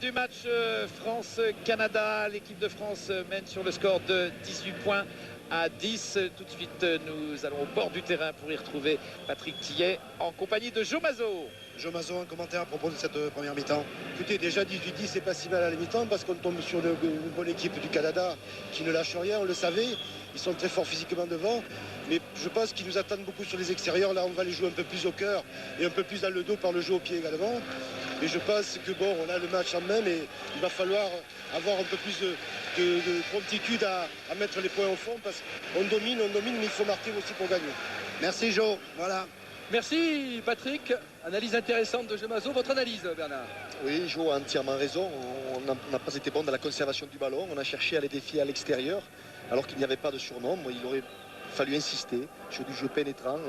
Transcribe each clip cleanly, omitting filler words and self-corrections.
du match France-Canada. L'équipe de France mène sur le score de 18 points à 10. Tout de suite, nous allons au bord du terrain pour y retrouver Patrick Tillet en compagnie de Jo Mazo. Jo Mazo, un commentaire à propos de cette première mi-temps. Écoutez, déjà 18-10, c'est pas si mal à la mi-temps parce qu'on tombe sur une bonne équipe du Canada qui ne lâche rien, on le savait. Ils sont très forts physiquement devant, mais je pense qu'ils nous attendent beaucoup sur les extérieurs. Là, on va les jouer un peu plus au cœur et un peu plus dans le dos par le jeu au pied également. Et je pense que bon, on a le match en main, mais il va falloir avoir un peu plus de promptitude à mettre les points au fond parce qu'on domine, mais il faut marquer aussi pour gagner. Merci Jo, voilà. Merci Patrick, analyse intéressante de Jo Mazo. Votre analyse, Bernard? Oui, Jo a entièrement raison. On n'a pas été bon dans la conservation du ballon. On a cherché à les défier à l'extérieur alors qu'il n'y avait pas de surnombre. Il aurait fallu insister sur du jeu pénétrant,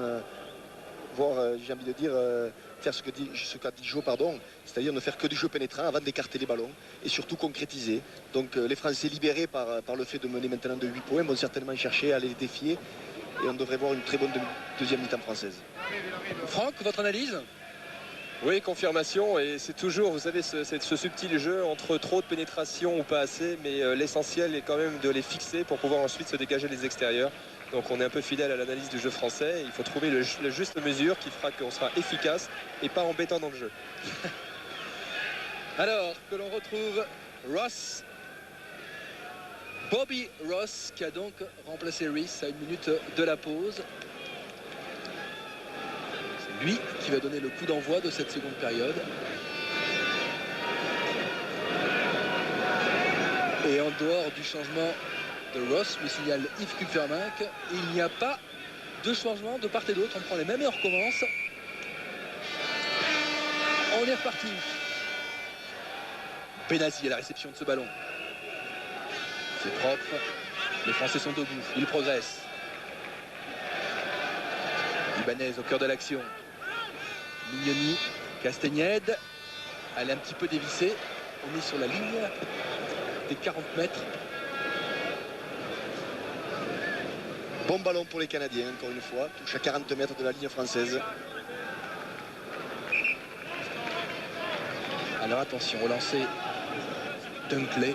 voire, j'ai envie de dire, faire ce qu'a dit Jo, c'est-à-dire ne faire que du jeu pénétrant avant d'écarter les ballons et surtout concrétiser. Donc les Français libérés par le fait de mener maintenant de 8 points vont certainement chercher à les défier et on devrait voir une très bonne deuxième mi-temps française. Franck, votre analyse? Oui, confirmation, et c'est toujours, vous savez, ce subtil jeu entre trop de pénétration ou pas assez, mais l'essentiel est quand même de les fixer pour pouvoir ensuite se dégager les extérieurs. Donc on est un peu fidèle à l'analyse du jeu français, il faut trouver la juste mesure qui fera qu'on sera efficace et pas embêtant dans le jeu. Alors que l'on retrouve Bobby Ross, qui a donc remplacé Reese à 1 minute de la pause. C'est lui qui va donner le coup d'envoi de cette seconde période. Et en dehors du changement de Ross, me signale Yves Kupferminck, il n'y a pas de changement de part et d'autre. On prend les mêmes et on recommence. On est reparti. Benazzi à la réception de ce ballon. C'est propre. Les Français sont debout. Ils progressent. Ibanez au cœur de l'action. Mignoni, Castagnède. Elle est un petit peu dévissée. On est sur la ligne des 40 mètres. Bon ballon pour les Canadiens, encore une fois. Touche à 40 mètres de la ligne française. Alors attention, au lancer Dunkley.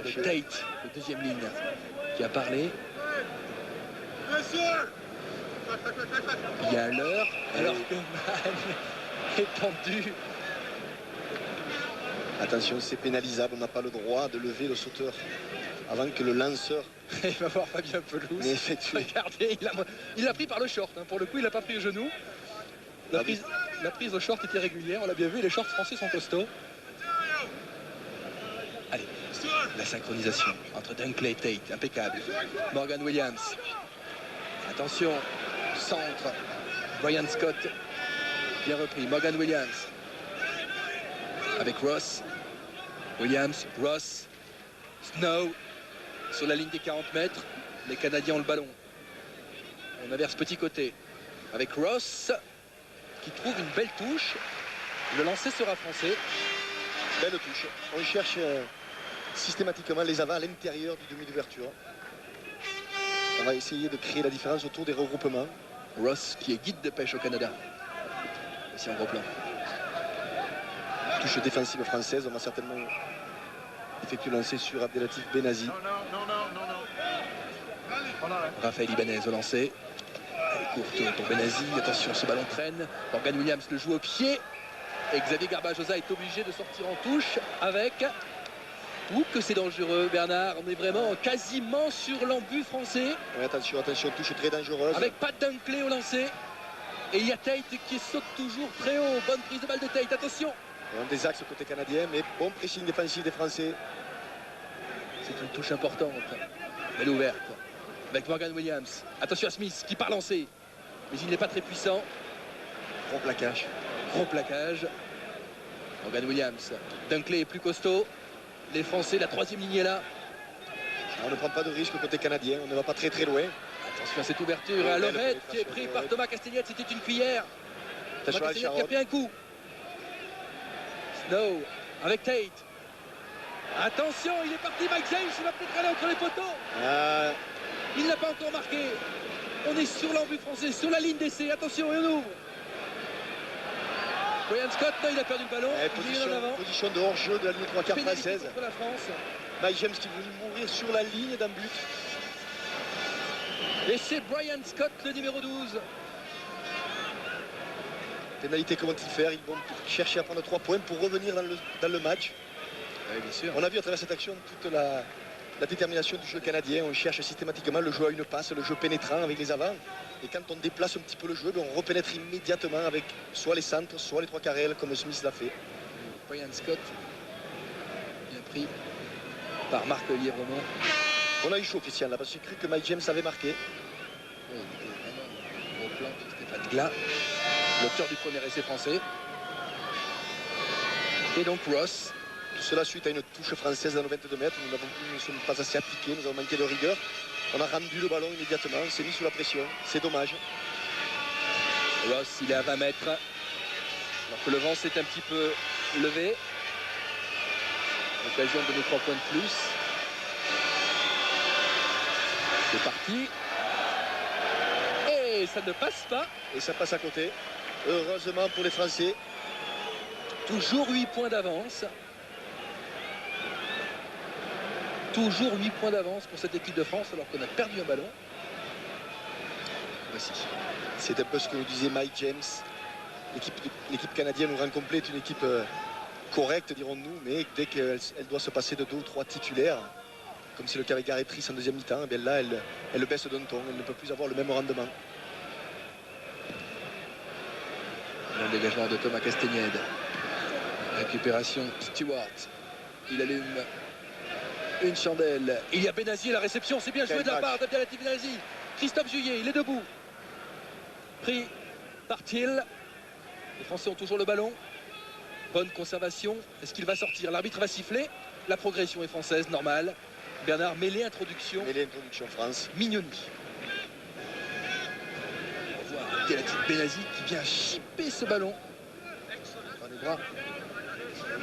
C'est Tate, le deuxième ligne, qui a parlé. Il y a l'heure, alors que Mann est tendu. Attention, c'est pénalisable, on n'a pas le droit de lever le sauteur avant que le lanceur... Il va voir Fabien Pelouse. Regardez, il l'a pris par le short, hein. Pour le coup, il n'a pas pris le genou. La prise au short était régulière, on l'a bien vu, les shorts français sont costauds. Allez, la synchronisation entre Dunkley et Tate, impeccable. Morgan Williams. Attention, centre. Brian Scott, bien repris. Morgan Williams. Avec Ross. Williams, Ross. Snow. Sur la ligne des 40 mètres. Les Canadiens ont le ballon. On inverse petit côté. Avec Ross, qui trouve une belle touche. Le lancer sera français. Belle touche. On cherche systématiquement les avants à l'intérieur du demi d'ouverture. On va essayer de créer la différence autour des regroupements. Ross qui est guide de pêche au Canada. Ici en gros plan. Touche défensive française. On va certainement effectuer le lancer sur Abdelatif Benazzi. Raphaël Ibanez au lancer. Elle est courte pour Benazzi. Attention, ce ballon traîne. Morgan Williams le joue au pied. Et Xavier Garbajosa est obligé de sortir en touche avec... Ouh, que c'est dangereux, Bernard. On est vraiment quasiment sur l'embut français. Oui, attention, touche très dangereuse. Avec Pat Dunkley au lancer. Et il y a Tate qui saute toujours très haut. Bonne prise de balle de Tate, attention. On a des axes côté canadien, mais bon pressing défensif des Français. C'est une touche importante. Elle est ouverte. Avec Morgan Williams. Attention à Smith qui part lancer. Mais il n'est pas très puissant. Gros plaquage. Gros plaquage. Morgan Williams. Dunkley est plus costaud. Les Français, la troisième ligne est là. On ne prend pas de risque côté canadien, on ne va pas très loin. Attention à cette ouverture, à Lorette qui est pris par Thomas Castagnède, c'était une cuillère. Thomas Castagnède qui a pris un coup. Snow avec Tate. Attention, il est parti, Mike James, il va peut-être aller entre les poteaux. Il n'a pas encore marqué. On est sur l'embut français, sur la ligne d'essai, attention, et on ouvre. Brian Scott, non, il a perdu le ballon. Il est en avant. Position de hors-jeu de la ligne 3/4 française. Contre la France. Mike James qui voulait mourir sur la ligne d'un but. Et c'est Brian Scott, le numéro 12. Pénalité, comment ils faire? Ils vont chercher à prendre 3 points pour revenir dans le match. Oui, bien sûr. On a vu à travers cette action toute la détermination du jeu canadien. On cherche systématiquement le jeu à une passe, le jeu pénétrant avec les avants. Et quand on déplace un petit peu le jeu, on repénètre immédiatement avec soit les centres, soit les 3 carrels, comme Smith l'a fait. Brian Scott, bien pris par Marc Lièvremont. On a eu chaud, Christian, là, parce que j'ai cru que Mike James avait marqué. Oui, il était vraiment au plan de Stéphane Glas, l'auteur du premier essai français. Et donc Ross. Tout cela suite à une touche française dans nos 22 mètres. Nous ne sommes pas assez appliqués, nous avons manqué de rigueur. On a rendu le ballon immédiatement, on s'est mis sous la pression. C'est dommage. Ross, il est à 20 mètres. Alors que le vent s'est un petit peu levé. Occasion de donner 3 points de plus. C'est parti. Et ça ne passe pas. Et ça passe à côté. Heureusement pour les Français. Toujours 8 points d'avance. Toujours 8 points d'avance pour cette équipe de France alors qu'on a perdu un ballon. Voici. C'est un peu ce que nous disait Mike James. L'équipe canadienne nous rend complet, est une équipe correcte, dirons-nous, mais dès qu'elle doit se passer de 2 ou 3 titulaires, comme c'est le cas avec Gareth Price en deuxième mi-temps, eh bien là, elle baisse d'un ton. Elle ne peut plus avoir le même rendement. Le dégagement de Thomas Castagnède. Récupération Stewart. Il allume une chandelle. Il y a Benazi à la réception. C'est bien joué de la part d'Abdelatif Benazi. Christophe Juillet, il est debout. Pris par Thiel. Les Français ont toujours le ballon. Bonne conservation. Est-ce qu'il va sortir? L'arbitre va siffler. La progression est française, normale. Bernard, mêlée introduction. Mêlée introduction France. Mignoni. On voit Abdelatif Benazi qui vient chipper ce ballon. Dans les bras.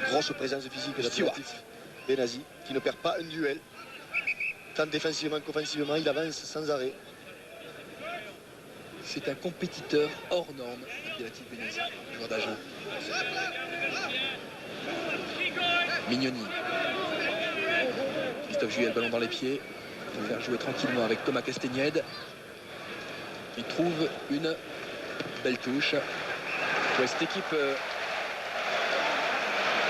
Grosse présence physique d'Abdelatif Benazi qui ne perd pas un duel. Tant défensivement qu'offensivement, il avance sans arrêt. C'est un compétiteur hors norme, Abdelatif Benazi, joueur d'Agen. Mignoni. Christophe Juillet, le ballon dans les pieds. Il va faire jouer tranquillement avec Thomas Castagnède. Il trouve une belle touche. Ouais, cette équipe,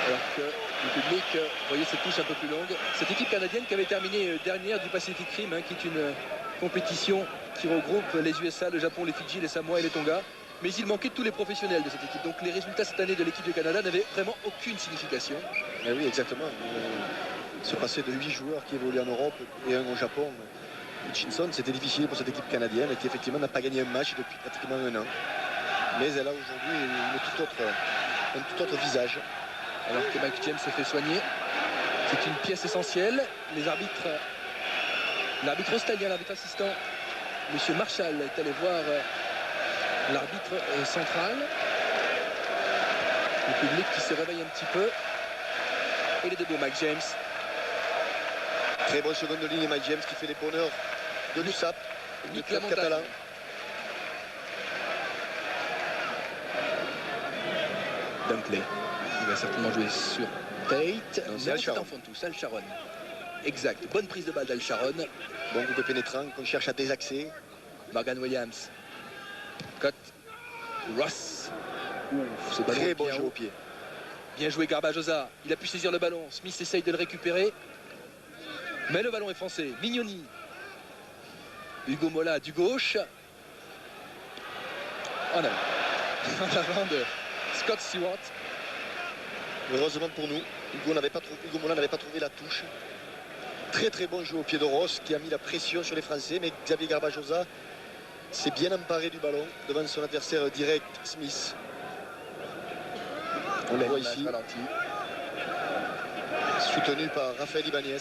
alors que le public, vous voyez cette touche un peu plus longue. Cette équipe canadienne qui avait terminé dernière du Pacific Rim, qui est une compétition qui regroupe les USA, le Japon, les Fidji, les Samoa et les Tonga. Mais il manquait tous les professionnels de cette équipe. Donc les résultats cette année de l'équipe du Canada n'avaient vraiment aucune signification. Mais oui, exactement. Se passer de 8 joueurs qui évoluent en Europe et un au Japon. Hutchinson, c'était difficile pour cette équipe canadienne qui effectivement n'a pas gagné un match depuis pratiquement un an. Mais elle a aujourd'hui un tout autre visage. Alors que Mike James se fait soigner. C'est une pièce essentielle. Les arbitres, l'arbitre australien, l'arbitre assistant, M. Marshall, est allé voir l'arbitre central. Le public qui se réveille un petit peu. Et il est debout, Mike James. Très bonne seconde ligne, Mike James qui fait les bonheurs de l'USAP, du club catalan. Dunkley. Il va certainement jouer sur Tate. C'est Al Sharon. Al Sharon. Exact. Bonne prise de balle d'Al Sharon. Bon groupe pénétrant qu'on cherche à désaxer. Morgan Williams. Cote. Ross. Ouf, ce ballon très bon jeu au pied. Bien joué Garbajosa. Il a pu saisir le ballon. Smith essaye de le récupérer. Mais le ballon est français. Mignoni. Hugo Mola du gauche. En avant. En avant de Scott Stewart. Heureusement pour nous, Hugo Mola n'avait pas trouvé la touche. Très très bon jeu au pied de Ross qui a mis la pression sur les Français. Mais Xavier Garbajosa s'est bien emparé du ballon devant son adversaire direct, Smith. On le voit ici. Soutenu par Raphaël Ibanez.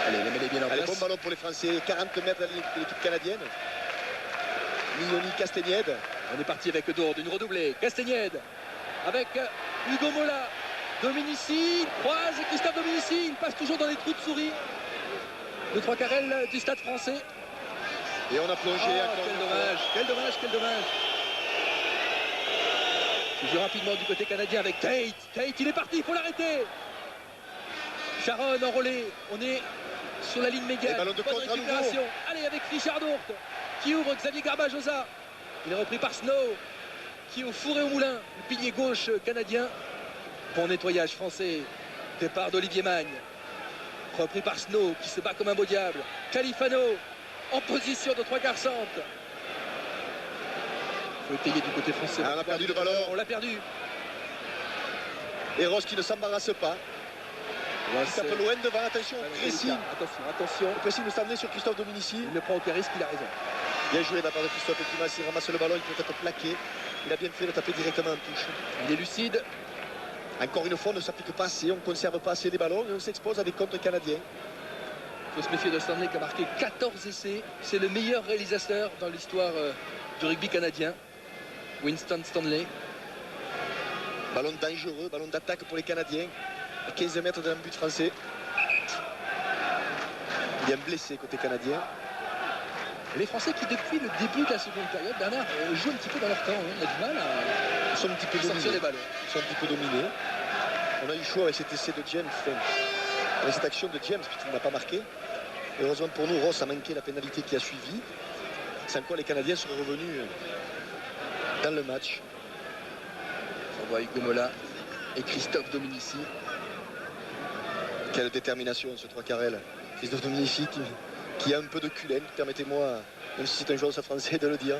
Allez, les mêlées bien en place. Bon ballon pour les Français, 40 mètres de l'équipe canadienne. Mignoni, Castagnède. On est parti avec Dourde, une redoublée. Castagnède avec Hugo Mola. Dominici, croise Christophe Dominici. Il passe toujours dans les trous de souris. Le 3 carrel du stade français. Et on a plongé. Quel dommage, quel dommage, quel dommage. Je joue rapidement du côté canadien avec Tate. Tate, il est parti, il faut l'arrêter. Sharon enrôlé, on est sur la ligne médiane. Ballon de contre à nouveau. Allez, avec Richard Dourte qui ouvre Xavier Garbajosa. Il est repris par Snow qui est au four et au moulin. Le pilier gauche canadien. Bon nettoyage français. Départ d'Olivier Magne. Repris par Snow qui se bat comme un beau diable. Califano en position de 3/4 centre. Il faut étayer du côté français. On a perdu le ballon. On l'a perdu. Et Ross qui ne s'embarrasse pas. Il tape loin devant, attention, pressing. Attention. Le pressing de s'amener sur Christophe Dominici. Il ne prend aucun risque, il a raison. Bien joué de la part de Christophe Ekimas, il ramasse le ballon, il peut être plaqué. Il a bien fait de taper directement en touche. Il est lucide. Encore une fois, on ne s'applique pas assez, on ne conserve pas assez les ballons et on s'expose à des comptes canadiens. Il faut se méfier de Stanley qui a marqué 14 essais. C'est le meilleur réalisateur dans l'histoire du rugby canadien. Winston Stanley. Ballon dangereux, ballon d'attaque pour les Canadiens. À 15 mètres de but français. Il y a un blessé côté canadien. Les Français qui, depuis le début de la seconde période, Bernard, jouent un petit peu dans leur temps. On a du mal à Ils sont un petit peu sortir dominés. les ballons. Ils sont un petit peu dominés. On a eu chaud avec cet essai de James. Avec cette action de James, puisqu'il n'a pas marqué. Et heureusement pour nous, Ross a manqué la pénalité qui a suivi. Sans quoi les Canadiens seraient revenus dans le match. On voit Hugo Mola et Christophe Dominici. Quelle détermination ce 3 carrel. Christophe Dominici qui a un peu de culène, permettez-moi, même si c'est un joueur français, de le dire.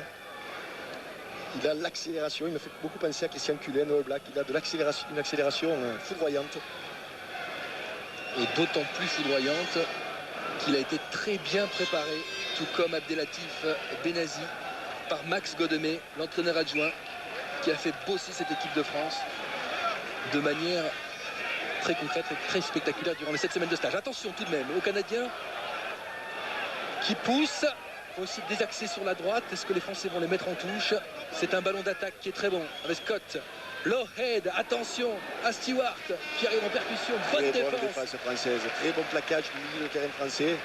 Il a l'accélération, il me fait beaucoup penser à Christian Cullen, All Black. Il a de l'accélération, une accélération foudroyante. Et d'autant plus foudroyante qu'il a été très bien préparé, tout comme Abdelatif Benazi, par Max Godemé, l'entraîneur adjoint, qui a fait bosser cette équipe de France de manière très concrète et très spectaculaire durant les 7 semaines de stage. Attention tout de même aux Canadiens qui poussent, aussi désaxés sur la droite. Est-ce que les Français vont les mettre en touche? C'est un ballon d'attaque qui est très bon avec Scott. Lowhead, attention à Stewart qui arrive en percussion. Bonne Très bonne défense. défense française, très bon plaquage du milieu de terrain français.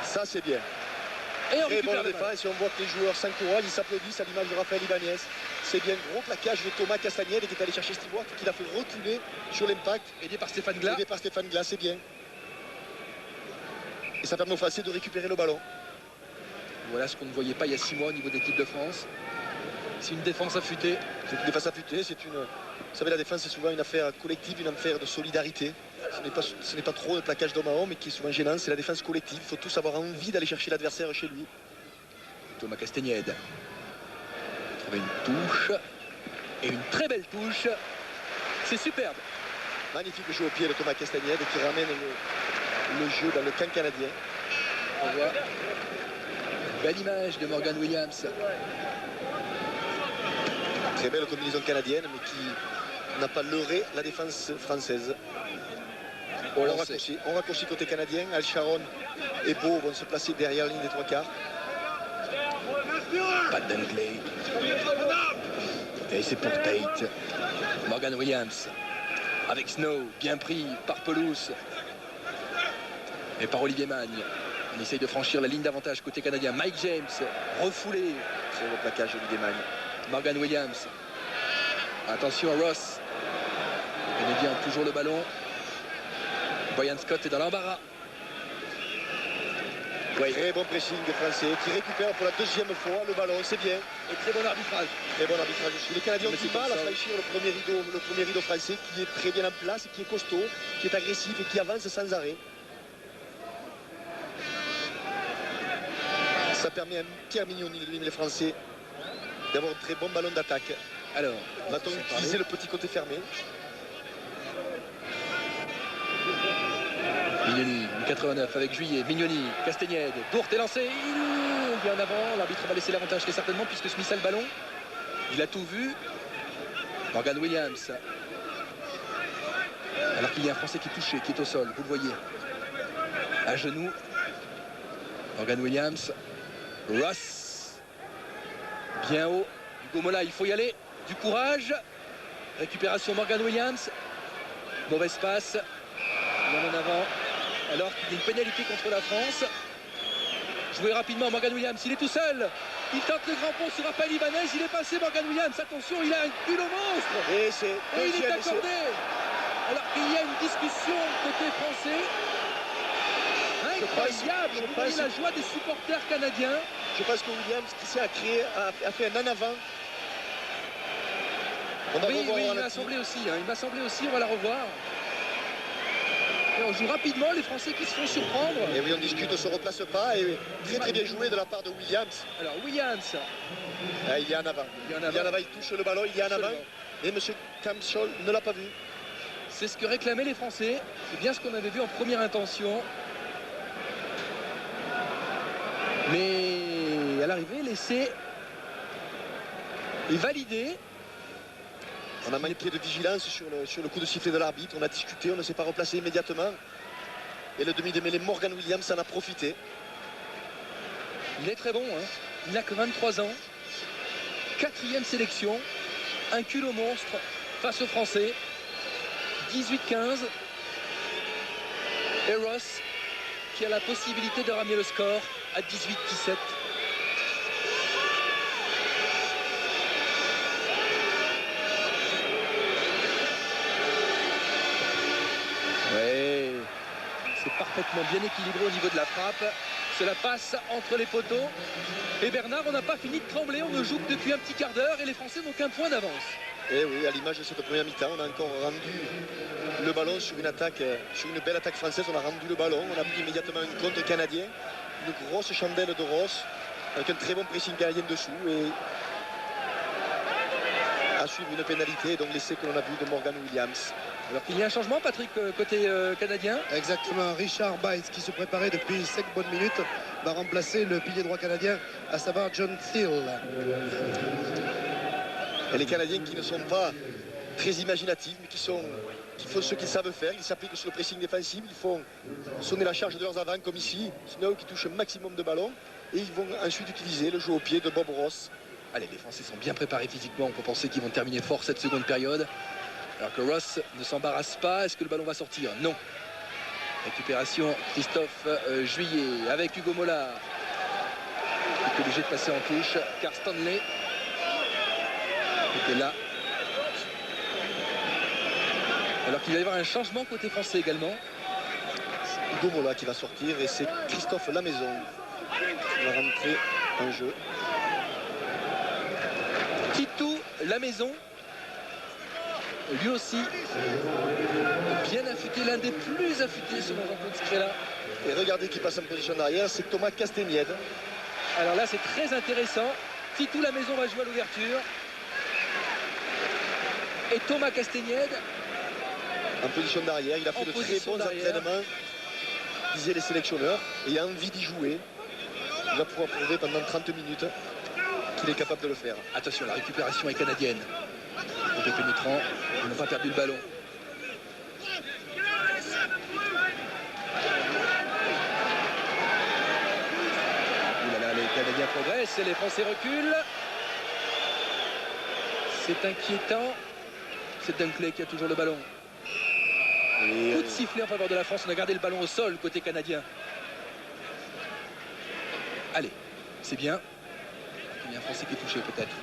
Ça c'est bien. Et on Très récupère bonne le ballon. défense et on voit que les joueurs s'encouragent, ils s'applaudissent à l'image de Raphaël Ibanez. C'est bien, gros plaquage de Thomas Castagnède qui est allé chercher Stewart, qui l'a fait reculer sur l'impact. Aidé par Stéphane Glas. Aidé par Stéphane Glas, c'est bien. Et ça permet aux Français de récupérer le ballon. Voilà ce qu'on ne voyait pas il y a 6 mois au niveau de l'équipe de France. C'est une défense affûtée. C'est une défense affûtée, c'est une... Vous savez, la défense c'est souvent une affaire collective, une affaire de solidarité. Ce n'est pas trop le plaquage d'homme à homme, mais qui est souvent gênant, c'est la défense collective. Il faut tous avoir envie d'aller chercher l'adversaire chez lui. Thomas Castagnède. Trouver une touche. Et une très belle touche. C'est superbe. Magnifique jeu au pied de Thomas Castagnède qui ramène le jeu dans le camp canadien. On voit une belle image de Morgan Williams. Très belle combinaison canadienne, mais qui n'a pas leurré la défense française. On raccourcit côté canadien. Al Sharon et Beau vont se placer derrière la ligne des 3/4. Pas d'Anglais. Et c'est pour Tate. Morgan Williams. Avec Snow, bien pris par Pelouse. Et par Olivier Magne. On essaye de franchir la ligne d'avantage côté canadien. Mike James, refoulé. Sur le plaquage d'Olivier Magne. Morgan Williams. Attention à Ross. Les Canadiens ont toujours le ballon. Brian Scott est dans l'embarras. Oui. Très bon pressing des Français qui récupère pour la deuxième fois le ballon, c'est bien. Et très bon arbitrage. Très bon arbitrage aussi. Les Canadiens ont Mais du c'est mal à comme ça. franchir le premier rideau français qui est très bien en place, qui est costaud, qui est agressif et qui avance sans arrêt. Ça permet à Pierre Mignoni, les Français, d'avoir un très bon ballon d'attaque. Alors, Va-t-on utiliser le petit côté fermé? Mignoni, 89 avec Juillet, Mignoni, Castagnède, Dourte est lancé, il est en avant, l'arbitre va laisser l'avantage très certainement puisque Smith a le ballon. Il a tout vu. Morgan Williams. Alors qu'il y a un Français qui est touché, qui est au sol, vous le voyez. À genoux. Morgan Williams. Ross. Bien haut. Hugo Mola, il faut y aller. Du courage. Récupération Morgan Williams. Mauvaise passe. Bien en avant. Alors qu'il y a une pénalité contre la France. Joué rapidement Morgan Williams, il est tout seul. Il tente le grand pont sur Rafael Ibanez. Il est passé Morgan Williams. Attention, il a un culot monstre. Et il est accordé. Alors qu'il y a une discussion côté français. Incroyable. Vous voyez la joie des supporters canadiens. Je pense que Williams, qui s'est a fait un en avant. Oui, il m'a semblé aussi. Hein. Il m'a semblé aussi. On va la revoir. Et on joue rapidement, les Français qui se font surprendre. Et oui, on discute, on ne se replace pas. Et très bien joué de la part de Williams. Alors Williams. Ah, il est en avant. Il touche le ballon, il est en avant. Et M. Camshaw ne l'a pas vu. C'est ce que réclamaient les Français. C'est bien ce qu'on avait vu en première intention. Mais à l'arrivée, l'essai est validé. On a manqué de vigilance sur le coup de sifflet de l'arbitre. On a discuté, on ne s'est pas replacé immédiatement. Et le demi-démêlé Morgan Williams en a profité. Il est très bon, hein. Il n'a que 23 ans. 4e sélection. Un culot monstre face aux Français. 18-15. Et Ross qui a la possibilité de ramener le score à 18-17. Ouais, c'est parfaitement bien équilibré au niveau de la frappe. Cela passe entre les poteaux. Et Bernard, on n'a pas fini de trembler. On ne joue que depuis un petit quart d'heure et les Français n'ont qu'un point d'avance. Et oui, à l'image de cette première mi-temps, on a encore rendu le ballon sur une attaque, sur une belle attaque française. On a rendu le ballon, on a pris immédiatement une contre canadien. Une grosse chandelle de Ross avec un très bon pressing canadien dessous. Et à suivre une pénalité, donc l'essai que l'on a vu de Morgan Williams. Alors qu'il y a un changement, Patrick, côté canadien. Exactement, Richard Bynes qui se préparait depuis 5 bonnes minutes va remplacer le pilier droit canadien, à savoir John Thiel. Et les Canadiens qui ne sont pas très imaginatifs, mais qui font ce qu'ils savent faire. Ils s'appliquent sur le pressing défensif, ils font sonner la charge de leurs avants comme ici. Snow qui touche un maximum de ballons. Et ils vont ensuite utiliser le jeu au pied de Bob Ross. Allez, les Français sont bien préparés physiquement. On peut penser qu'ils vont terminer fort cette seconde période. Alors que Ross ne s'embarrasse pas. Est-ce que le ballon va sortir? Non. Récupération Christophe Juillet avec Hugo Mollard. Il est obligé de passer en touche car Stanley était là. Alors qu'il va y avoir un changement côté français également. Hugo Mollard qui va sortir et c'est Christophe Lamaison qui va rentrer en jeu. Titou Lamaison, lui aussi bien affûté, l'un des plus affûtés selon Jean-Claude Scrella. Et regardez qui passe en position d'arrière, c'est Thomas Castagnède. Alors là c'est très intéressant. Titou Lamaison va jouer à l'ouverture. Et Thomas Castagnède en position d'arrière, il a fait de très bons entraînements, disaient les sélectionneurs, et il a envie d'y jouer. Il va pouvoir prouver pendant 30 minutes qu'il est capable de le faire. Attention, la récupération est canadienne. Côté pénétrant, ils n'ont pas perdu le ballon. Oulala, les Canadiens progressent et les Français reculent. C'est inquiétant. C'est Dunkley qui a toujours le ballon. Coup de sifflet en faveur de la France. On a gardé le ballon au sol côté canadien. Allez, c'est bien. Il y a un Français qui est touché peut-être.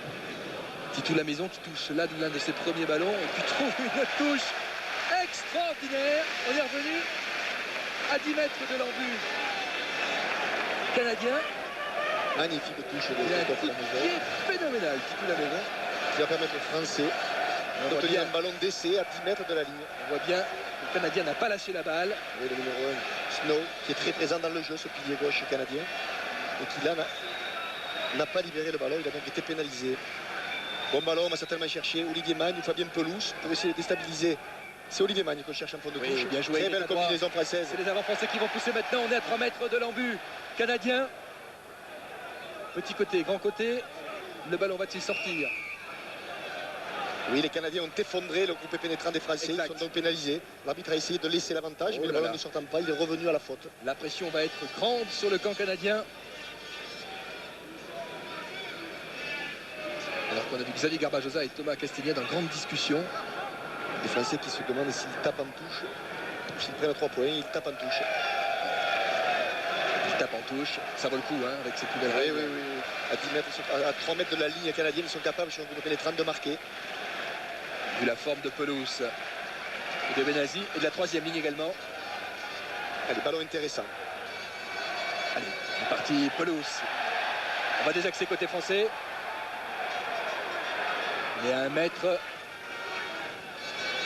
Titou Lamaison qui touche là l'un de ses premiers ballons et puis trouve une touche extraordinaire. On est revenu à 10 mètres de l'embut canadien. Magnifique touche de Christophe Lamaison. Qui est phénoménal, Titou Lamaison. Qui va permettre aux Français d'obtenir un ballon d'essai à 10 mètres de la ligne. On voit bien que le Canadien n'a pas lâché la balle. Et le numéro 1, Snow, qui est très présent dans le jeu, ce pilier gauche canadien. Et qui là n'a pas libéré le ballon, il a donc été pénalisé. Bon ballon, on va certainement chercher Olivier Magne ou Fabien Pelouse pour essayer de déstabiliser. C'est Olivier Magne qu'on cherche en fond de touche. Bien joué. Très belle combinaison française. C'est les avant français qui vont pousser maintenant. On est à 3 mètres de l'embut canadien. Petit côté, grand côté. Le ballon va-t-il sortir? Oui, les Canadiens ont effondré le groupe pénétrant des Français. Exact. Ils sont donc pénalisés. L'arbitre a essayé de laisser l'avantage, mais le ballon ne sortant pas, il est revenu à la faute. La pression va être grande sur le camp canadien. Alors qu'on a vu Xavier Garbajosa et Thomas Castagnède en grande discussion. Les Français qui se demandent s'ils tapent en touche, s'ils prennent 3 points, ils tapent en touche. Ils tape en touche, ça vaut le coup hein, avec cette nouvelle règle. Oui. À 10 mètres, à 3 mètres de la ligne canadienne, ils sont capables, sur un groupe pénétrant, de marquer. Vu la forme de pelouse et de Benazi et de la troisième ligne également. Allez, ballon intéressant. Allez, c'est parti, pelouse. On va désaxer côté français. Et à 1 mètre,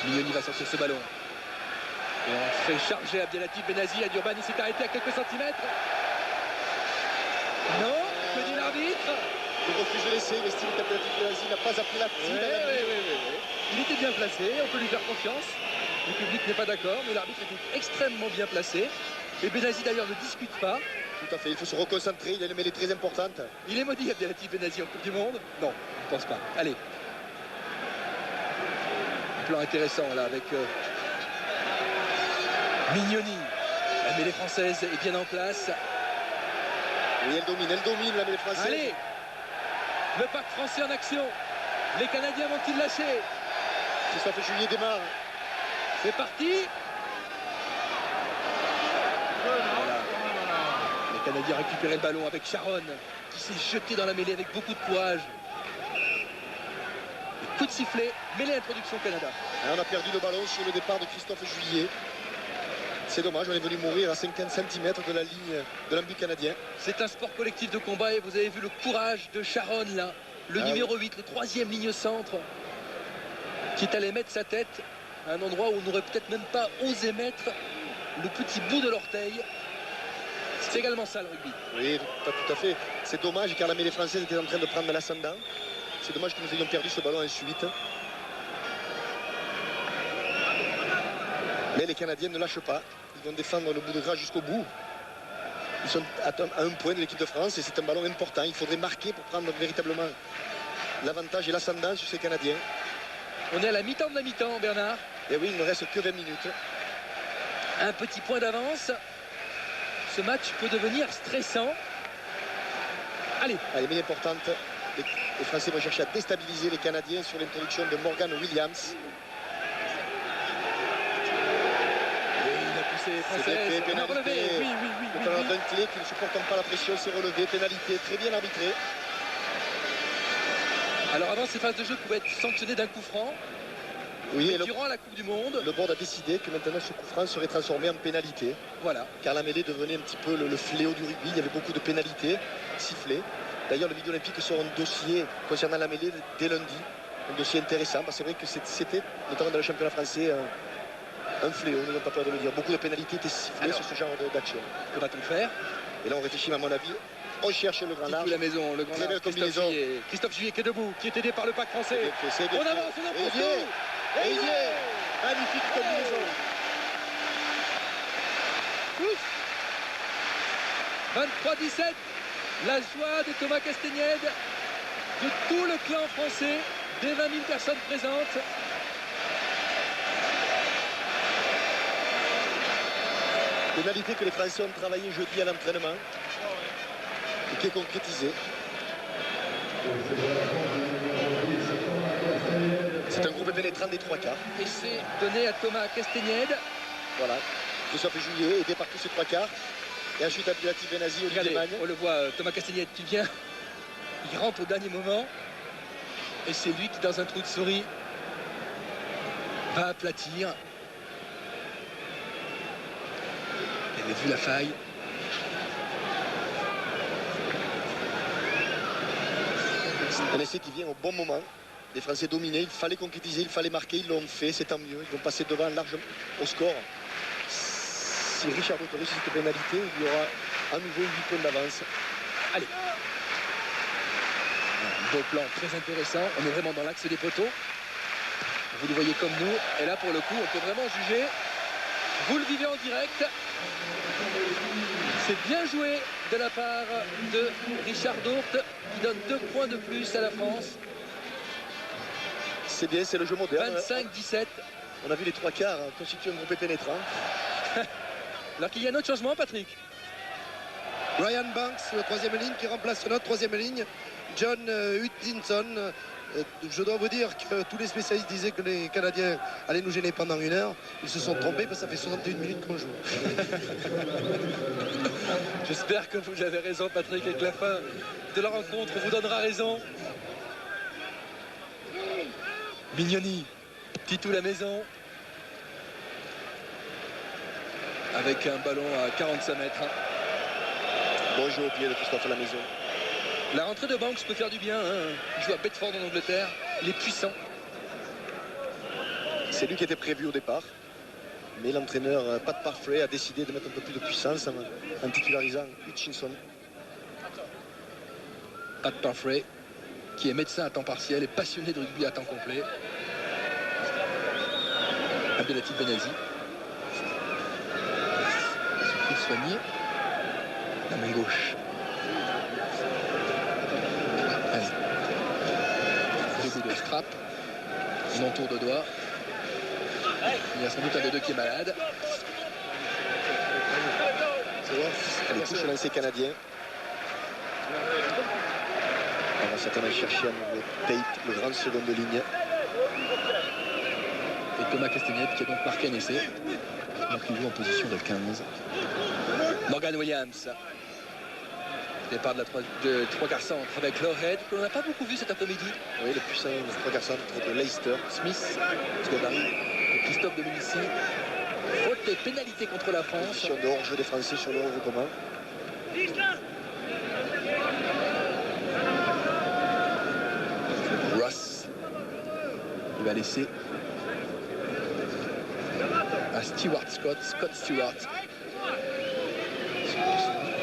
Mignoni va sortir ce ballon. Et on fait charger Abdelatif Benazi. Adurban, il s'est arrêté à quelques centimètres. Non, que dit l'arbitre? Il refuse de laisser, il estime qu'Abdelatif Benazi n'a pas appris la petite. Oui. Il était bien placé, on peut lui faire confiance. Le public n'est pas d'accord, mais l'arbitre était extrêmement bien placé. Et Benazi d'ailleurs ne discute pas. Tout à fait, il faut se reconcentrer, il a une mêlée très importante. Il est maudit Abdelatif Benazi en Coupe du Monde? Non, je ne pense pas. Allez. Un plan intéressant là avec Mignoni. La mêlée française est bien en place. Oui, elle domine la mêlée française. Allez, le pack français en action. Les Canadiens vont-ils lâcher? Christophe Juillet démarre. C'est parti. Voilà. Les Canadiens récupèrent le ballon avec Sharon qui s'est jeté dans la mêlée avec beaucoup de courage. Et coup de sifflet, mêlée introduction Canada. Et on a perdu le ballon sur le départ de Christophe Juillet. C'est dommage, on est venu mourir à 50 cm de la ligne de l'embut canadien. C'est un sport collectif de combat et vous avez vu le courage de Sharon là, le numéro 8, le troisième ligne centre, qui est allé mettre sa tête à un endroit où on n'aurait peut-être même pas osé mettre le petit bout de l'orteil. C'est également ça le rugby. Oui, tout à fait. C'est dommage car la mêlée française était en train de prendre l'ascendant. C'est dommage que nous ayons perdu ce ballon ensuite. Mais les Canadiens ne lâchent pas. Ils vont défendre le bout de gras jusqu'au bout. Ils sont à un point de l'équipe de France et c'est un ballon important. Il faudrait marquer pour prendre véritablement l'avantage et l'ascendant sur ces Canadiens. On est à la mi-temps de la mi-temps, Bernard. Et oui, il ne reste que 20 minutes. Un petit point d'avance. Ce match peut devenir stressant. Allez, mais importante. Les Français vont chercher à déstabiliser les Canadiens sur l'introduction de Morgan Williams. Français, pénalité. Oui. D'un clé qui ne supportant pas la pression, c'est relevé, pénalité, très bien arbitré. Alors avant, ces phases de jeu pouvaient être sanctionnées d'un coup franc. Oui, et durant la Coupe du Monde, le board a décidé que maintenant ce coup franc serait transformé en pénalité. Voilà. Car la mêlée devenait un petit peu le fléau du rugby. Il y avait beaucoup de pénalités sifflées. D'ailleurs, le Midi Olympique sort un dossier concernant la mêlée dès lundi. Un dossier intéressant, parce que c'est vrai que c'était, notamment dans le championnat français, un fléau, nous n'avons pas peur de le dire. Beaucoup de pénalités étaient sifflées sur ce genre d'action. Que va-t-on faire? Et là, on réfléchit, à mon avis. On cherche le grand large. La maison, le grand large. Christophe Juillet qui est debout, qui est aidé par le pack français. On avance, on en pousse tout. Et il y est. Magnifique combinaison. 23-17. La joie de Thomas Castagnède, de tout le clan français, des 20 000 personnes présentes. Pénalité que les Français ont travaillé jeudi à l'entraînement et qui est concrétisée. C'est un groupe pénétrant des 3 quarts. Et c'est donné à Thomas Castagnède. Voilà, Christophe Juillet aidé par tous ces 3 quarts. Et ensuite Abdelatif Benazi, Olivier Magne. On le voit, Thomas Castagnède qui vient, il rentre au dernier moment. Et c'est lui qui, dans un trou de souris, va aplatir. Il avait vu la faille. Un essai qui vient au bon moment. Les Français dominaient, il fallait concrétiser, il fallait marquer, ils l'ont fait, c'est tant mieux. Ils vont passer devant largement au score. Si Richard autorise cette pénalité, il y aura à nouveau 8 points d'avance. Allez. Un beau plan très intéressant. On est vraiment dans l'axe des poteaux. Vous le voyez comme nous. Et là, pour le coup, on peut vraiment juger. Vous le vivez en direct. C'est bien joué de la part de Richard Dourte qui donne 2 points de plus à la France. C'est bien, c'est le jeu moderne. 25-17. On a vu les 3 quarts constituer un groupe pénétrant. Alors qu'il y a un autre changement, Patrick. Ryan Banks, le 3e ligne, qui remplace notre 3e ligne. John Hutchinson. Je dois vous dire que tous les spécialistes disaient que les Canadiens allaient nous gêner pendant 1 heure. Ils se sont trompés parce que ça fait 61 minutes qu'on joue. J'espère que vous avez raison, Patrick, et que la fin de la rencontre vous donnera raison. Mignoni, Titou la maison. Avec un ballon à 45 mètres. Bon jeu au pied de Christophe à la maison. La rentrée de Banks peut faire du bien. Il joue à Bedford en Angleterre. Il est puissant. C'est lui qui était prévu au départ. Mais l'entraîneur Pat Parfrey a décidé de mettre un peu plus de puissance en titularisant Hutchinson. Pat Parfrey, qui est médecin à temps partiel et passionné de rugby à temps complet. Abdelatif Benazi. Soigné. La main gauche. Allez. 2 coups de strap. Un entour de doigt. Il y a sans doute un des deux qui est malade. Allez, touche au lancer canadien. On va certainement chercher à nouveau Tate, le grand second de ligne. Et Thomas Castagnette qui a donc marqué un essai. Donc il joue en position de 15. Morgan Williams. Départ de 3 quarts centre avec Lowhead, que l'on n'a pas beaucoup vu cet après-midi. Oui, le puissant 3 quarts centre de Leicester. Smith, Scodari, Christophe Dominici. Faute et pénalité contre la France. Position de hors-jeu des Français sur le regroupement. Ross. Il va laisser à Stewart Scott Stewart.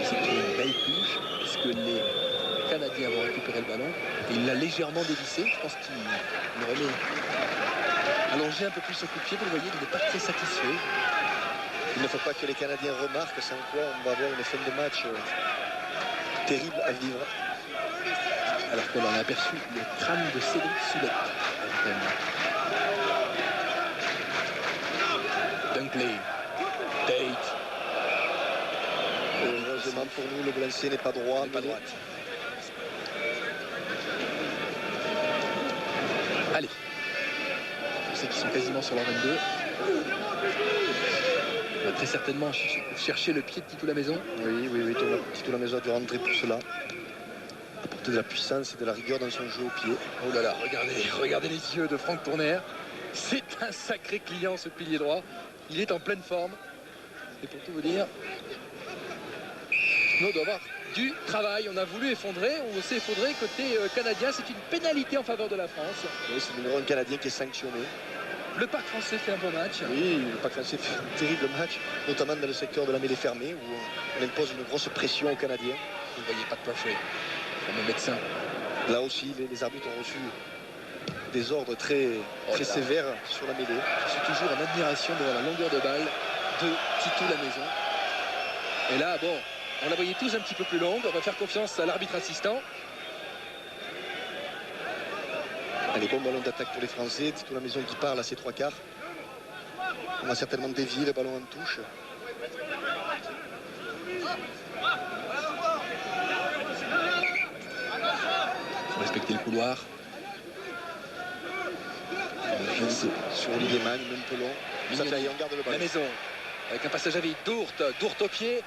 C'est une belle touche parce que les Canadiens vont récupérer le ballon et il l'a légèrement dévissé. Je pense qu'il aurait mis allongé un peu plus son coup de pied. Vous le voyez, il n'est pas très satisfait. Il ne faut pas que les Canadiens remarquent, sans quoi on va avoir une fin de match terrible à vivre. Alors qu'on en a aperçu le crâne de Cédric Soulette. Dunkley, Tate. Heureusement pour nous, le lancer n'est pas droit. Pas droite. Allez. Je sais qu'ils sont quasiment sur leur 22. On va très certainement chercher le pied de Titou la maison. Oui, Titou la maison a dû rentrer pour cela. Apporter de la puissance et de la rigueur dans son jeu au pied. Oh là là, regardez les yeux de Franck Tournaire. C'est un sacré client, ce pilier droit. Il est en pleine forme. Et pour tout vous dire, nous doit avoir du travail. On a voulu effondrer, on s'est effondré côté canadien. C'est une pénalité en faveur de la France. Oui, c'est le numéro 1 canadien qui est sanctionné. Le Parc français fait un bon match. Oui, le Parc français fait un terrible match, notamment dans le secteur de la mêlée fermée, où on impose une grosse pression aux Canadiens. Vous ne voyez pas de Parfrey, comme médecin. Là aussi, les arbitres ont reçu des ordres très sévères sur la mêlée. Je suis toujours en admiration devant la longueur de balle de Titou la maison. Et là, bon, on la voyait tous un petit peu plus longue. On va faire confiance à l'arbitre assistant. Allez, bon ballon d'attaque pour les Français. Titou la maison qui parle à ses 3 quarts. On va certainement dévier le ballon en touche. Il faut respecter le couloir. Sur Olivier Magne, même Pelon. Ça fait, on garde le ballon. La maison, avec un passage à vide. Dourte au pied.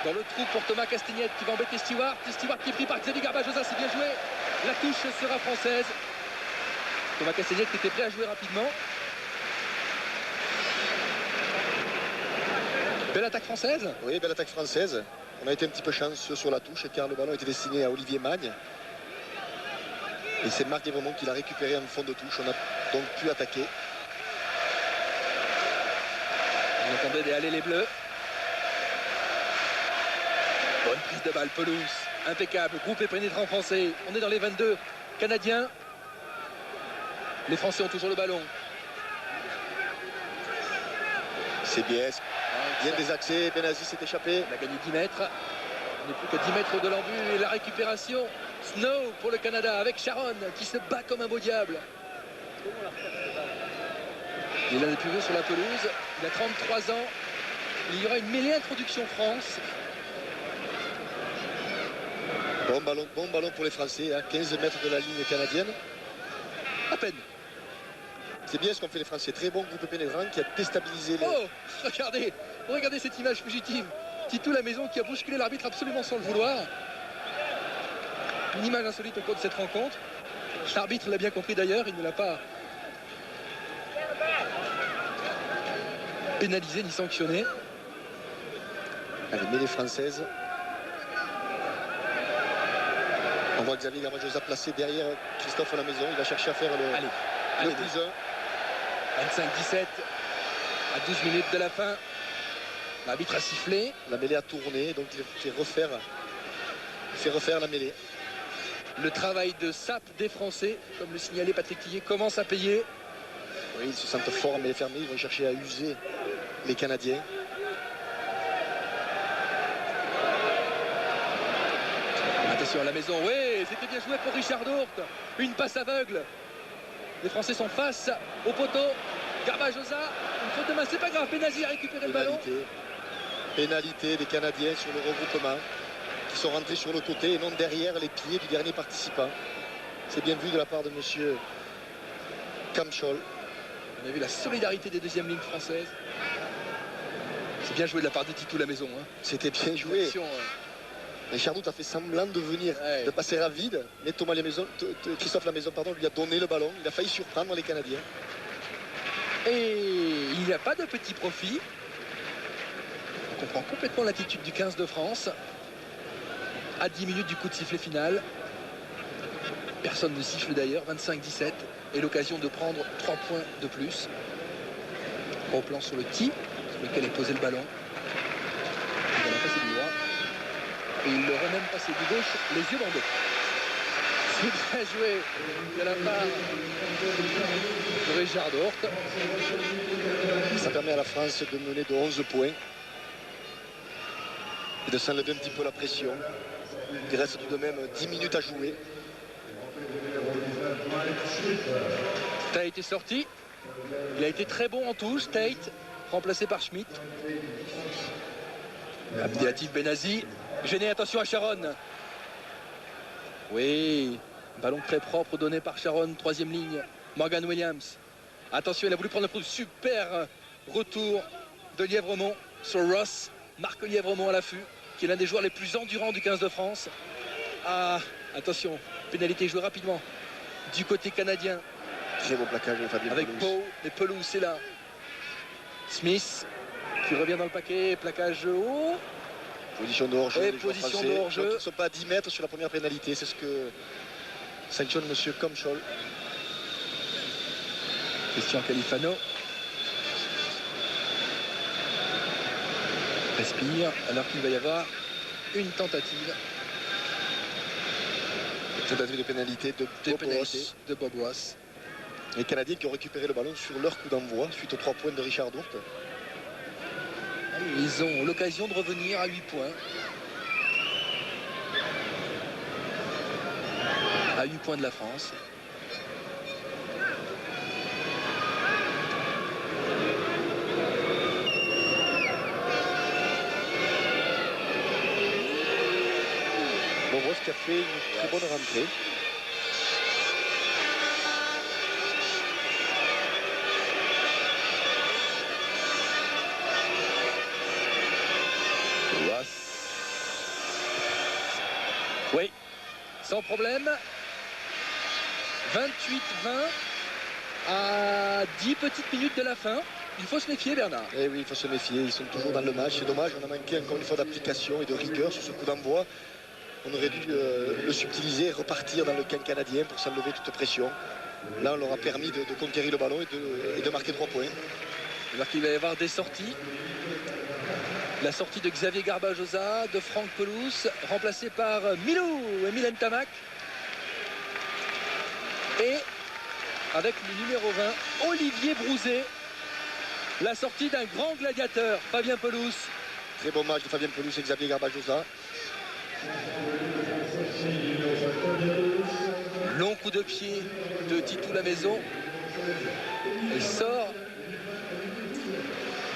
Dans le trou pour Thomas Castagnette qui va embêter Stewart. Stewart qui est pris par Xavier Garbajosa, c'est bien joué. La touche sera française. Thomas Castagnette qui était prêt à jouer rapidement. Belle attaque française. Oui, belle attaque française. On a été un petit peu chanceux sur la touche car le ballon était destiné à Olivier Magne. Et c'est Marc Desvremont qui l'a récupéré en fond de touche. On a donc pu attaquer. Vous entendez aller les Bleus. Bonne prise de balle, pelouse. Impeccable. Groupe et pénétrant français. On est dans les 22 Canadiens. Les Français ont toujours le ballon. CBS, bien désaxé. Benazi s'est échappé. On a gagné 10 mètres. On n'est plus que 10 mètres de l'embut et la récupération. Snow pour le Canada avec Sharon qui se bat comme un beau diable. Il est l'un des plus vieux sur la pelouse. Il a 33 ans. Il y aura une mêlée introduction France. Bon ballon pour les Français, hein, 15 mètres de la ligne canadienne. À peine. C'est bien ce qu'ont fait les Français. Très bon groupe pénétrant qui a déstabilisé les... Oh, regardez cette image fugitive. Titou la maison qui a bousculé l'arbitre absolument sans le vouloir. Une image insolite au cours de cette rencontre. L'arbitre l'a bien compris d'ailleurs, il ne l'a pas pénalisé ni sanctionné. Allez, mêlée française. On voit Xavier Garbajosa placé derrière Christophe à la maison. Il va chercher à faire le plus 1. 25-17 à 12 minutes de la fin. L'arbitre a sifflé. La mêlée a tourné, donc il fait refaire la mêlée. Le travail de sape des Français, comme le signalait Patrick Tillet, commence à payer. Oui, ils se sentent forts mais fermés. Ils vont chercher à user les Canadiens. Attention à la maison, oui, c'était bien joué pour Richard Dourte. Une passe aveugle. Les Français sont face au poteau. Garbajosa, une faute de main, c'est pas grave. Benazi a récupéré le ballon. Pénalité des Canadiens sur le regroupement, qui sont rentrés sur le côté et non derrière les pieds du dernier participant. C'est bien vu de la part de monsieur Kamchol. On a vu la solidarité des deuxièmes lignes françaises. C'est bien joué de la part de Titou la maison. Hein. C'était bien joué. Action, Richard Dourte a fait semblant de venir, de passer à vide, mais Christophe Lamaison lui a donné le ballon. Il a failli surprendre les Canadiens. Et il n'y a pas de petit profit. On comprend complètement l'attitude du 15 de France. À 10 minutes du coup de sifflet final. Personne ne siffle d'ailleurs, 25-17. Et l'occasion de prendre 3 points de plus. Au plan sur le tee, sur lequel est posé le ballon. Il va passer du droit. Et il l'aurait même passé du gauche, les yeux bandés. C'est bien joué de la part de Richard Dourte. Ça permet à la France de mener de 11 points. Et de s'enlever un petit peu la pression. Il reste tout de même 10 minutes à jouer. Tate est sorti. Il a été très bon en touche, Tate, remplacé par Schmitt. Abdelatif Benazi. Gêné, attention à Sharon. Oui, ballon très propre donné par Sharon, troisième ligne. Morgan Williams. Attention, il a voulu prendre le super retour de Lièvremont sur Ross. Marc Lièvremont à l'affût, qui est l'un des joueurs les plus endurants du 15 de France. Ah, attention, pénalité jouée rapidement du côté canadien. Très beau plaquage de Fabien avec Pelouse. Pau, mais Pelouse c'est là. Smith qui revient dans le paquet, plaquage haut. Position de hors-jeu. Et position de hors-jeu. Ils ne sont pas à 10 mètres sur la première pénalité. C'est ce que sanctionne M. Comchol. Christian Califano. Respire, alors qu'il va y avoir une tentative. Tentative de pénalité de Bob Ross. Les Canadiens qui ont récupéré le ballon sur leur coup d'envoi suite aux 3 points de Richard Dourte. Ils ont l'occasion de revenir à 8 points. À 8 points de la France. Bob Ross qui a fait une très bonne rentrée. Oui, sans problème. 28-20 à 10 petites minutes de la fin. Il faut se méfier, Bernard. Eh oui, il faut se méfier. Ils sont toujours dans le match. C'est dommage, on a manqué encore une fois d'application et de rigueur sur ce coup d'envoi. On aurait dû le subtiliser et repartir dans le camp canadien pour s'enlever toute pression. Là, on leur a permis de conquérir le ballon et de marquer 3 points. Alors qu'il va y avoir des sorties. La sortie de Xavier Garbajosa, de Franck Pelouse, remplacé par Milou et Milen Tamac. Et avec le numéro 20, Olivier Brouzet. La sortie d'un grand gladiateur, Fabien Pelouse. Très bon match de Fabien Pelouse et Xavier Garbajosa. Long coup de pied de Titou la maison. Il sort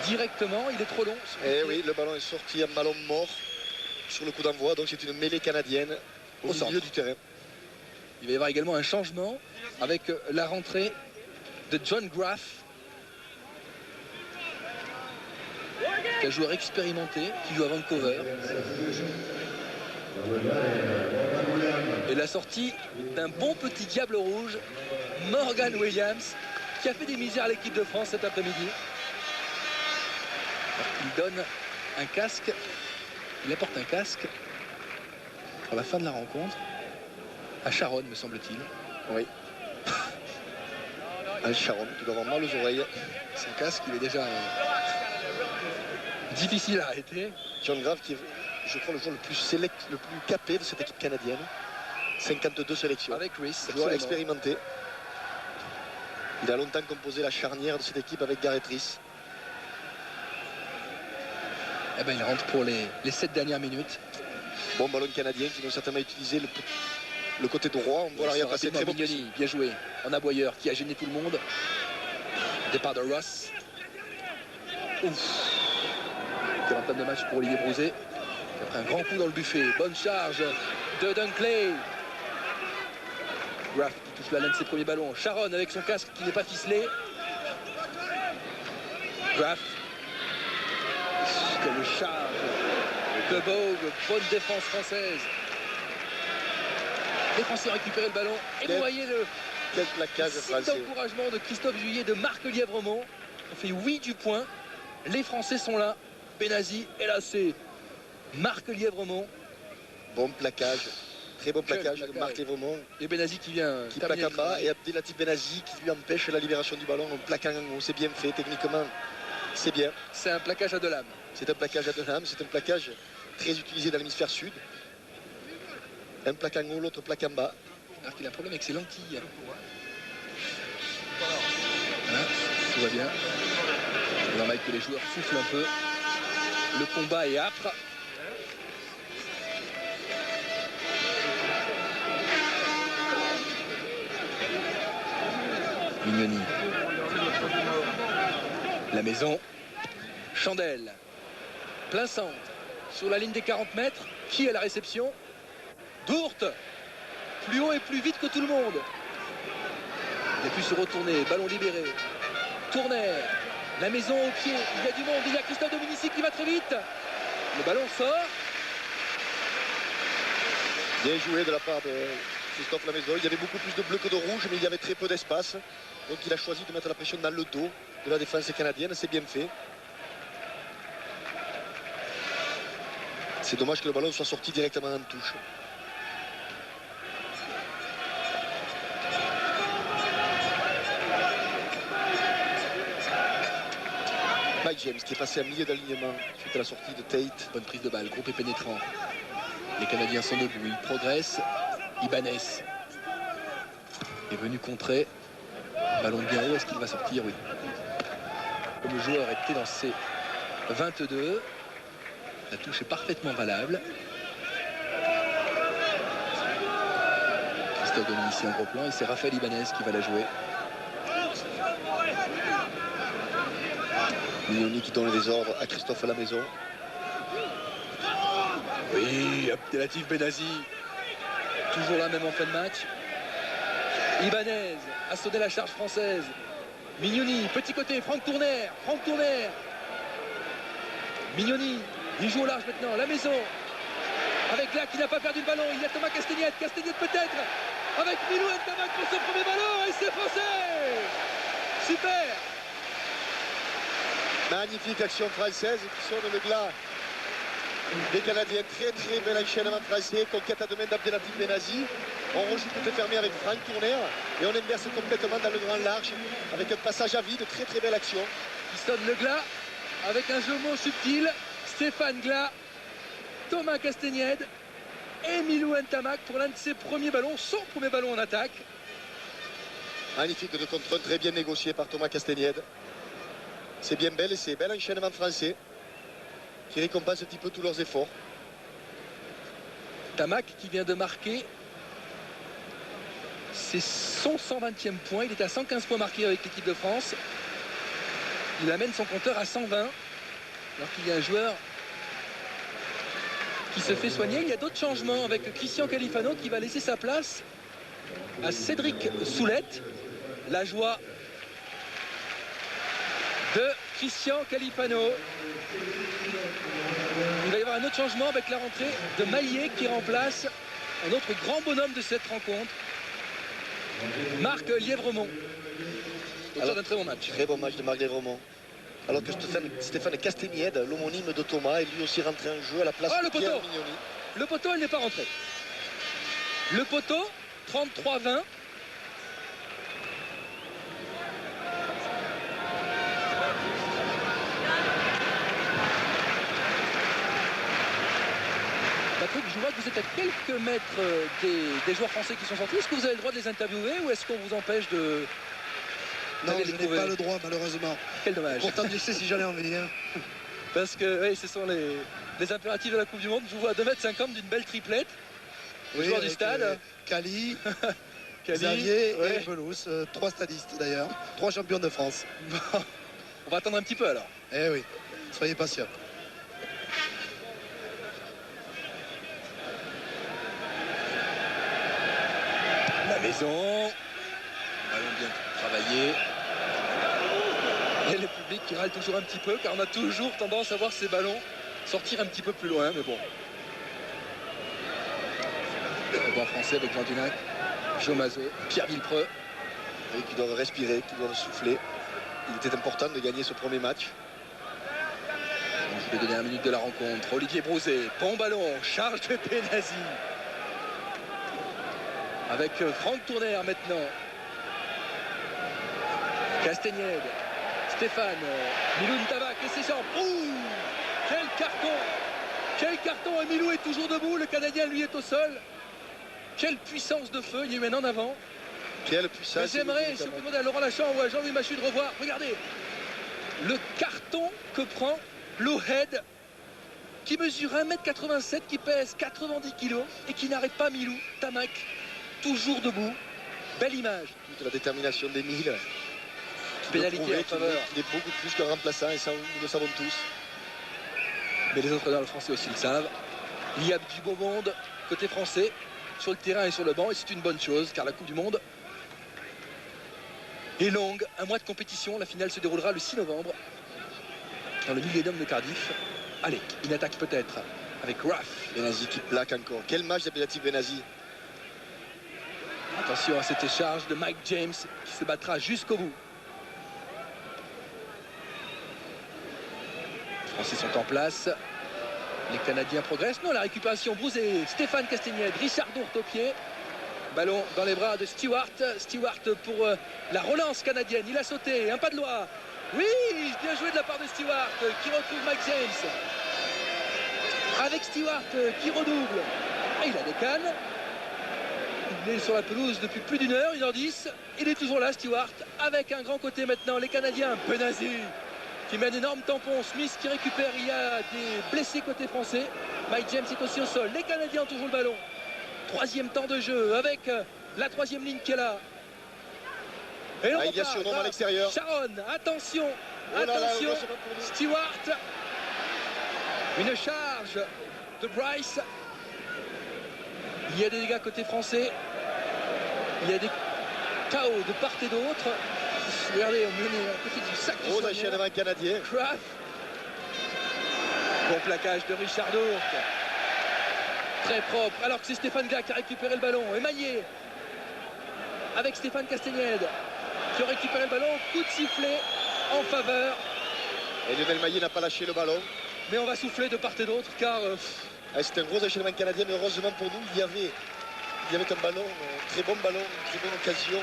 directement, il est trop long. Et oui, le ballon est sorti, un ballon mort sur le coup d'envoi. Donc c'est une mêlée canadienne au milieu du terrain. Il va y avoir également un changement avec la rentrée de John Graff, qui est un joueur expérimenté qui joue à Vancouver. Et la sortie d'un bon petit diable rouge, Morgan Williams, qui a fait des misères à l'équipe de France cet après-midi. Il donne un casque, il apporte un casque pour la fin de la rencontre à Sharon, me semble-t-il. Oui. Un Sharon qui doit avoir mal aux oreilles. Son casque, il est déjà difficile à arrêter. John Graff qui est, je crois, le joueur le plus capé de cette équipe canadienne. 52 sélections. Avec Rhys, joueur expérimenté. Il a longtemps composé la charnière de cette équipe avec Gareth Rhys. Eh ben, il rentre pour les 7 dernières minutes. Bon ballon canadien qui vont certainement utiliser le côté droit. On voit l'arrière passer très bon. Mignoni, bien joué. En aboyeur qui a gêné tout le monde. Départ de Ross. Ouf. Quel entame de match pour Olivier Brouzet. Après un grand coup dans le buffet. Bonne charge de Dunkley. Graff qui touche l'un de ses premiers ballons. Sharon avec son casque qui n'est pas ficelé. Graff. Quelle charge de Bogue. Bonne défense française. Les Français ont récupéré le ballon. Et vous voyez quel plaquage français. D'encouragement de Christophe Juillet, de Marc Lièvremont. On fait oui du point. Les Français sont là. Benazi est là, c'est Marc Lièvremont. Bon plaquage. Très bon plaquage de Marc Lièvremont. Et Benazi qui vient. Qui plaque en bas. Et Abdelatif Benazi qui lui empêche la libération du ballon en plaquant en haut. C'est bien fait techniquement. C'est bien. C'est un plaquage à deux lames. C'est un plaquage à deux lames. C'est un plaquage très utilisé dans l'hémisphère sud. Un plaque en haut, l'autre plaque en bas. Alors qu'il a un problème avec ses lentilles. Voilà, tout va bien. C'est normal que les joueurs soufflent un peu. Le combat est âpre. Mignoni. La maison. Chandelle. Plein centre. Sur la ligne des 40 mètres. Qui est à la réception? Dourte. Plus haut et plus vite que tout le monde. Il a pu se retourner. Ballon libéré. Tourner. La maison au pied. Il y a du monde. Il y a Christophe Dominici qui va très vite. Le ballon sort. Bien joué de la part de Christophe Lamaison. Il y avait beaucoup plus de bleu que de rouge, mais il y avait très peu d'espace. Donc il a choisi de mettre la pression dans le dos de la défense canadienne. C'est bien fait. C'est dommage que le ballon soit sorti directement en touche. Mike James qui est passé à milieu d'alignement suite à la sortie de Tate. Bonne prise de balle, groupe et pénétrant. Les Canadiens sont debout, ils progressent. Ibanez est venu contrer. Ballon bien haut, est-ce qu'il va sortir? Oui. Comme le joueur était dans ses 22, la touche est parfaitement valable. Christophe Dominici en gros plan et c'est Raphaël Ibanez qui va la jouer. Mignoni qui donne les ordres à Christophe Lamaison. Oui, Abdelatif Benazi. Toujours là même en fin de match. Ibanez a sonné la charge française. Mignoni, petit côté, Franck Tourner. Franck Tourner. Mignoni, il joue au large maintenant. La maison. Avec là qui n'a pas perdu le ballon. Il y a Thomas Castagnette. Castagnette peut-être. Avec Milou Ntamak pour son premier ballon. Et c'est français. Super. Magnifique action française qui sonne le glas des Canadiens. Très très bel enchaînement français. Conquête à deux mains d'Abdelatif Benazi. On rejoue tout est fermé avec Franck Tourner et on inverse complètement dans le grand large avec un passage à vide. Très très belle action. Il sonne le glas avec un jeu mot subtil. Stéphane Glas, Thomas Castagnette et Milou Ntamak pour l'un de ses premiers ballons, son premier ballon en attaque. Magnifique de contre très bien négocié par Thomas Castagnette. C'est bien belle et c'est bel enchaînement français qui récompense un petit peu tous leurs efforts. Ntamak qui vient de marquer, c'est son 120e point. Il est à 115 points marqués avec l'équipe de France. Il amène son compteur à 120 alors qu'il y a un joueur qui se fait soigner. Il y a d'autres changements avec Christian Califano qui va laisser sa place à Cédric Soulette. La joie de Christian Califano. Il va y avoir un autre changement avec la rentrée de Maillet qui remplace un autre grand bonhomme de cette rencontre, Marc Lièvremont, auteur d'un très bon match. Très bon match de Marc Lièvremont. Alors que Stéphane Castaignède, l'homonyme de Thomas, est lui aussi rentré en jeu à la place de Pierre Mignoni. Le poteau, il n'est pas rentré. Le poteau, 33-20. Patrick, je vois que vous êtes à quelques mètres des joueurs français qui sont sortis. Est-ce que vous avez le droit de les interviewer ou est-ce qu'on vous empêche de... Non, je n'ai pas le droit, malheureusement. Quel dommage. Pourtant, je sais si j'allais en venir. Parce que oui, ce sont les impératifs de la Coupe du Monde. Je vous vois à 2,50 m d'une belle triplette. Les joueurs du stade. Cali, Xavier et Belous. 3 stadistes d'ailleurs. 3 champions de France. Bon, on va attendre un petit peu alors. Eh oui, soyez patients. La maison. Ballon bien travaillé. Et le public qui râle toujours un petit peu car on a toujours tendance à voir ces ballons sortir un petit peu plus loin, mais bon. Le banc français avec Jean Dunac, Joe Mazot, Pierre Villepreux. Oui, qui doivent respirer, qui doivent souffler. Il était important de gagner ce premier match. Je vais donner 1 minute de la rencontre. Olivier Brouzet, bon ballon, charge de Benazzi. Avec Franck Tourner maintenant. Castaignède, Stéphane, Milou Ntavak et ses jambes. Ouh, quel carton! Quel carton! Et Milou est toujours debout, le Canadien lui est au sol. Quelle puissance de feu, il y a eu un en avant. Quelle puissance! J'aimerais, si on peut demander à Laurent Lachant ou à Jean-Louis Machu de revoir, regardez le carton que prend Lohead, qui mesure 1,87 m, qui pèse 90 kg et qui n'arrête pas Milou Ntavak, toujours debout. Belle image. Toute la détermination d'Émile. Pénalité en faveur. Il est beaucoup plus qu'un remplaçant et ça, nous le savons tous. Mais les entraîneurs français aussi le savent. Il y a du beau monde côté français sur le terrain et sur le banc et c'est une bonne chose car la Coupe du Monde est longue. Un mois de compétition. La finale se déroulera le 6 novembre dans le Millennium de Cardiff. Allez, une attaque peut-être avec Raff. Benazzi qui plaque encore. Quel match d'appellatif Benazzi. Attention à cette écharge de Mike James qui se battra jusqu'au bout. Les Français sont en place. Les Canadiens progressent. Non, la récupération. Brouzet, Stéphane Castaignède, Richard Dourte au pied. Ballon dans les bras de Stewart. Stewart pour la relance canadienne. Il a sauté. Un pas de loi. Oui, bien joué de la part de Stewart qui retrouve Mike James. Avec Stewart qui redouble. Et il a des cannes. Il est sur la pelouse depuis plus d'1 heure, 1h10. Il est toujours là, Stewart, avec un grand côté maintenant. Les Canadiens, Benazzi qui met un énorme tampon. Smith qui récupère. Il y a des blessés côté français. Mike James est aussi au sol. Les Canadiens ont toujours le ballon. 3e temps de jeu avec la 3e ligne qui est là. Et il y a surnom à l'extérieur. Sharon, attention, oh là là, attention. Stewart. Une charge de Bryce. Il y a des dégâts côté français. Il y a des chaos de part et d'autre. Regardez, on est à côté du sac du gros enchaînement canadien. Kraft. Bon plaquage de Richard Dourte. Très propre. Alors que c'est Stéphane Glas qui a récupéré le ballon. Et Maillet avec Stéphane Castaignède qui a récupéré le ballon. Coup de sifflet en faveur. Et Lionel Maillet n'a pas lâché le ballon. Mais on va souffler de part et d'autre car... C'était un gros enchaînement canadien, mais heureusement pour nous, il y avait un ballon, un très bon ballon, une très bonne occasion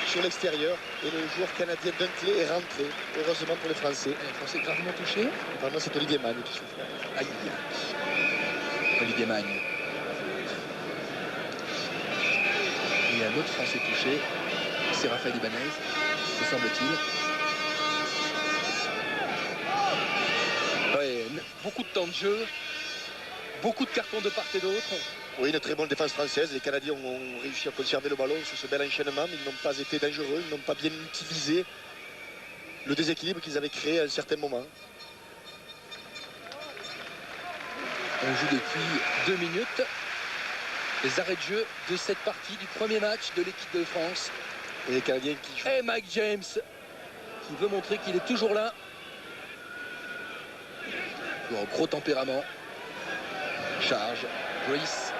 sur l'extérieur. Et le joueur canadien Dunkley est rentré, heureusement pour les Français. Les Français gravement touchés. Apparemment, c'est Olivier Magne qui souffre. Aïe, Olivier Magne. Il y a un autre Français touché, c'est Raphaël Ibanez, me semble-t-il. Ouais, beaucoup de temps de jeu. Beaucoup de cartons de part et d'autre. Oui, une très bonne défense française. Les Canadiens ont réussi à conserver le ballon sur ce bel enchaînement, mais ils n'ont pas été dangereux, ils n'ont pas bien utilisé le déséquilibre qu'ils avaient créé à un certain moment. On joue depuis 2 minutes. Les arrêts de jeu de cette partie du premier match de l'équipe de France. Et les Canadiens qui jouent. Et Mike James qui veut montrer qu'il est toujours là. Gros tempérament. Charge. Brice.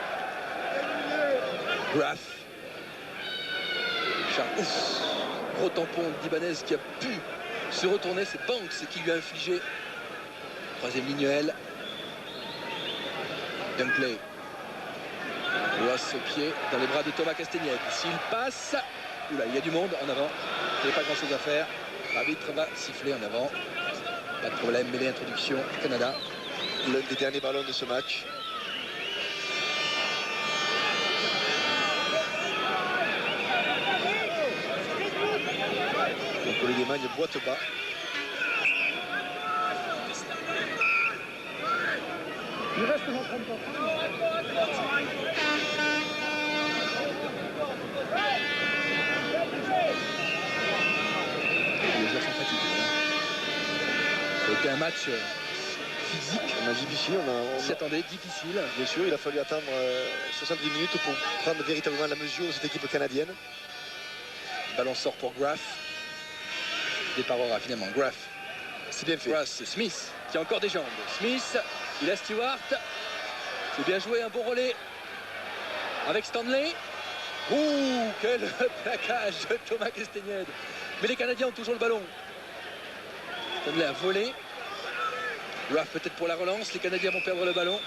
Graf. Charge. Ouf. Gros tampon d'Ibanez qui a pu se retourner. C'est Banks qui lui a infligé. Troisième ligne L. Dunkley. Ross au pied dans les bras de Thomas Castagnette. S'il passe, oula, il y a du monde en avant. Il n'y a pas grand chose à faire. L'arbitre va siffler en avant. Pas de problème, mêlée introduction Canada. L'un des derniers ballons de ce match. Donc Olivier Magne boite bas. Il reste dans 30 ans. Les joueurs sont fatigués. C'était un match physique. On a difficile, On s'y attendait, difficile. bien sûr, il a fallu attendre 70 minutes pour prendre véritablement la mesure de cette équipe canadienne. Ballon sort pour Graf. Départ aura finalement Graf. C'est bien fait. Graf, c'est Smith qui a encore des jambes. Smith, il a Stewart. C'est bien joué, un bon relais avec Stanley. Ouh, quel plaquage de Thomas Castagnette. Mais les Canadiens ont toujours le ballon. Stanley a volé. Graf peut-être pour la relance. Les Canadiens vont perdre le ballon.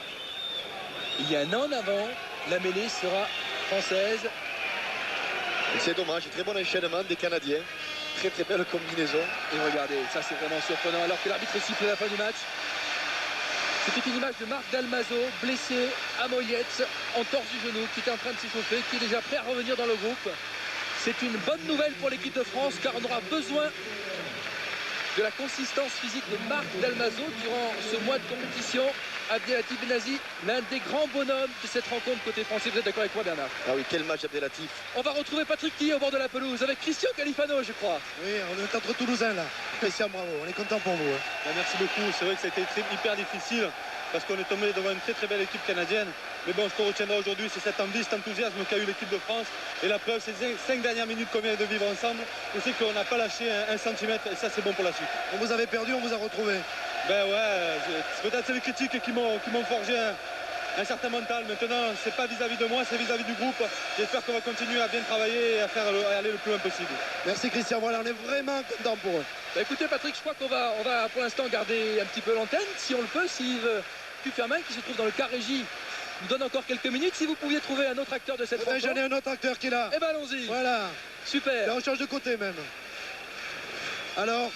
Il y a un en avant. La mêlée sera française. C'est dommage, très bon enchaînement des Canadiens. Très très belle combinaison. Et regardez, ça c'est vraiment surprenant. Alors que l'arbitre siffle à la fin du match. C'était une image de Marc Dalmazo, blessé à Moyette, en torse du genou, qui était en train de s'échauffer, qui est déjà prêt à revenir dans le groupe. C'est une bonne nouvelle pour l'équipe de France, car on aura besoin de la consistance physique de Marc Dalmazo durant ce mois de compétition. Abdelatif Benazi, l'un des grands bonhommes de cette rencontre côté français. Vous êtes d'accord avec moi, Bernard? Ah oui, quel match Abdelatif. On va retrouver Patrick Tillet au bord de la pelouse avec Christian Califano, je crois. Oui, on est entre Toulousains là. Christian, bravo, on est content pour vous. Merci beaucoup. C'est vrai que c'était hyper difficile parce qu'on est tombé devant une très très belle équipe canadienne. Mais bon, ce qu'on retiendra aujourd'hui, c'est cette envie, cet enthousiasme qu'a eu l'équipe de France. Et la preuve, c'est ces 5 dernières minutes qu'on vient de vivre ensemble. On sait qu'on n'a pas lâché un centimètre et ça, c'est bon pour la suite. On vous avait perdu, on vous a retrouvé. Ben ouais, peut-être c'est les critiques qui m'ont forgé un certain mental. Maintenant, c'est pas vis-à-vis de moi, c'est vis-à-vis du groupe. J'espère qu'on va continuer à bien travailler et à aller le plus loin possible. Merci Christian, voilà, on est vraiment content pour eux. Bah écoutez Patrick, je crois qu'on va pour l'instant garder un petit peu l'antenne, si on le peut, si Yves Cufermin, qui se trouve dans le car régie, nous donne encore quelques minutes. Si vous pouviez trouver un autre acteur de cette rencontre. J'en ai un autre acteur qui est là. Eh ben allons-y. Voilà. Super. Et on change de côté même. Alors,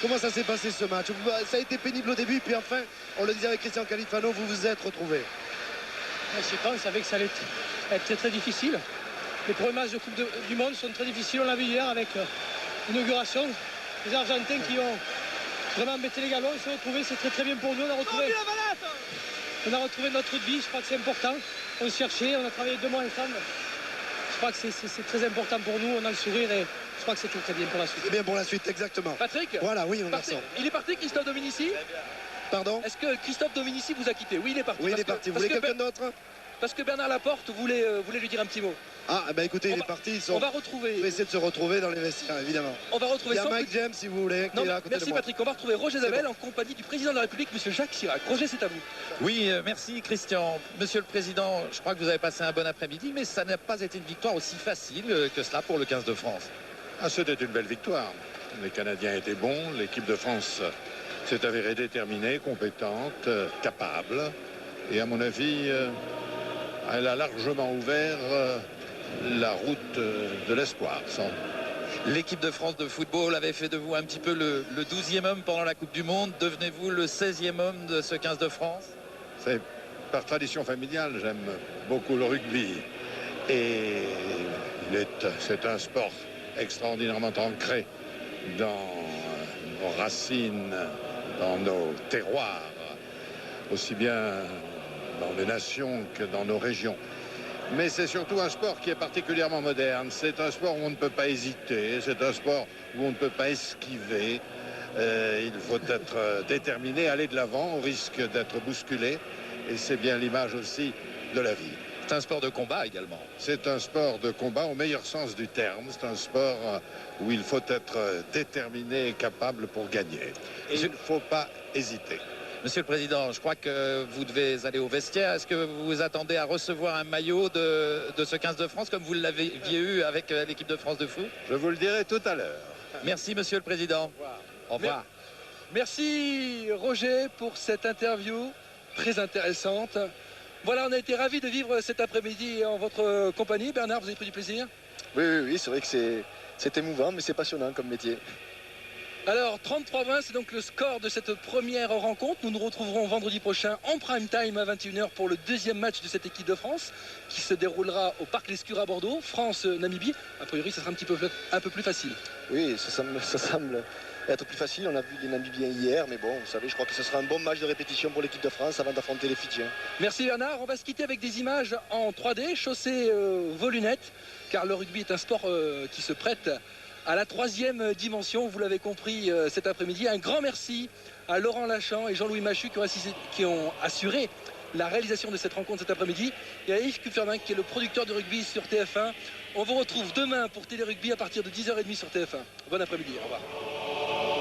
comment ça s'est passé ce match? Ça a été pénible au début, puis enfin, on le disait avec Christian Califano, vous vous êtes retrouvés. Je sais pas, on savait que ça allait être très très difficile. Les premiers matchs de Coupe du Monde sont très difficiles. On l'a vu hier avec l'inauguration. Les Argentins qui ont vraiment embêté les Gallois. Ils se sont retrouvés, c'est très très bien pour nous. On a retrouvé notre rugby, je crois que c'est important. On se cherchait, on a travaillé 2 mois ensemble. Je crois que c'est très important pour nous, on a le sourire et je crois que c'est très très bien pour la suite. C'est bien pour la suite, exactement. Patrick. Voilà, oui, mon garçon. Il est parti, Christophe Dominici? Pardon? Est-ce que Christophe Dominici vous a quitté? Oui, il est parti. Oui, il est parti. Vous voulez quelqu'un d'autre? Parce que Bernard Laporte voulait lui dire un petit mot. Ah, ben écoutez, il est parti. On va retrouver. On va essayer de se retrouver dans les vestiaires, évidemment. On va retrouver. Il y a Mike James, si vous voulez, qui est là à côté merci de moi. Patrick. On va retrouver Roger Zabel en compagnie du président de la République, Monsieur Jacques Chirac. Roger, c'est à vous. Oui, merci Christian. Monsieur le Président, je crois que vous avez passé un bon après-midi, mais ça n'a pas été une victoire aussi facile que cela pour le 15 de France. Ah, c'était une belle victoire. Les Canadiens étaient bons, l'équipe de France s'est avérée déterminée, compétente, capable. Et à mon avis, elle a largement ouvert la route de l'espoir. L'équipe de France de football avait fait de vous un petit peu le 12e homme pendant la Coupe du Monde. Devenez-vous le 16e homme de ce 15 de France? C'est par tradition familiale, j'aime beaucoup le rugby. Et c'est un sport extraordinairement ancré dans nos racines, dans nos terroirs, aussi bien dans les nations que dans nos régions. Mais c'est surtout un sport qui est particulièrement moderne. C'est un sport où on ne peut pas hésiter, c'est un sport où on ne peut pas esquiver. Il faut être déterminé, aller de l'avant au risque d'être bousculé. et c'est bien l'image aussi de la vie. C'est un sport de combat également. C'est un sport de combat au meilleur sens du terme. C'est un sport où il faut être déterminé et capable pour gagner. Et il ne faut pas hésiter. Monsieur le Président, je crois que vous devez aller au vestiaire. Est-ce que vous vous attendez à recevoir un maillot de ce 15 de France comme vous l'aviez eu avec l'équipe de France de foot? Je vous le dirai tout à l'heure. Merci Monsieur le Président. Au revoir. Merci Roger pour cette interview très intéressante. Voilà, on a été ravis de vivre cet après-midi en votre compagnie. Bernard, vous avez pris du plaisir? Oui, c'est vrai que c'est émouvant, mais c'est passionnant comme métier. Alors, 33-20, c'est donc le score de cette première rencontre. Nous nous retrouverons vendredi prochain en prime time à 21h pour le deuxième match de cette équipe de France qui se déroulera au Parc Lescure à Bordeaux. France-Namibie. A priori, ça sera un peu plus facile. Oui, ça semble être plus facile. On a vu les Namibiens hier, mais bon, vous savez, je crois que ce sera un bon match de répétition pour l'équipe de France avant d'affronter les Fidjiens. Merci Bernard. On va se quitter avec des images en 3D, chaussées vos lunettes, car le rugby est un sport qui se prête à la troisième dimension, vous l'avez compris cet après-midi. Un grand merci à Laurent Lachamp et Jean-Louis Machu qui ont assuré la réalisation de cette rencontre cet après-midi, et à Yves Kupferman qui est le producteur de rugby sur TF1. On vous retrouve demain pour Télé Rugby à partir de 10h30 sur TF1. Bon après-midi, au revoir.